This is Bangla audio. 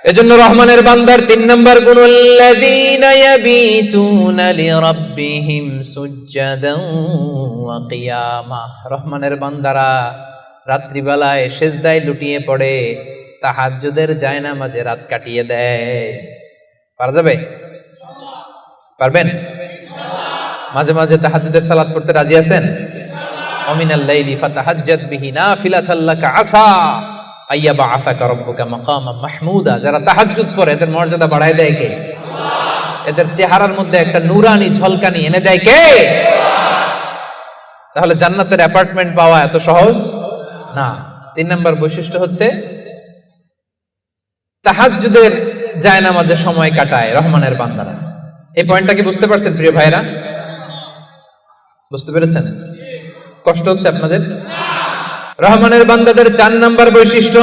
এজন্য রহমানের বান্দার 3 নাম্বার গুণ, আল্লাযীনা ইয়াবিতুনা লিরাব্বিহিম সুজদান ওয়া কিয়ামা। রহমানের বান্দারা রাত্রিবেলায় সিজদায় লুটিয়ে পড়ে, তাহাজ্জুদের জায়নামাজে রাত কাটিয়ে দেয়। পারা যাবে? পারবেন? মাঝে মাঝে তাহাজ্জুদের সালাত পড়তে রাজি আছেন? ওমিনাল লাইলি ফাতাহাজ্জাদ বিহি নাফিলাতাল লাকা আসা আইয়াবা আসাকা রাব্বুকা মাকামাম মাহমুদা। যারা তাহাজ্জুদ পড়ে এদের মর্যাদা বাড়ায় দেয় কে? এদের চেহারার মধ্যে একটা নূরানি ঝলকানি এনে দেয় কে? তাহলে জান্নাতের অ্যাপার্টমেন্ট পাওয়া এত সহজ না। 3 নাম্বার বৈশিষ্ট্য হচ্ছে তাহাজ্জুদের জায়নামাজে সময় কাটায় রহমানের বান্দারা। এই পয়েন্টটা কি বুঝতে পারছেন প্রিয় ভাইরা? বুঝতে পেরেছেন? কষ্ট হচ্ছে আপনাদের? রহমানের বান্দাদের 4 নাম্বার বৈশিষ্ট্য,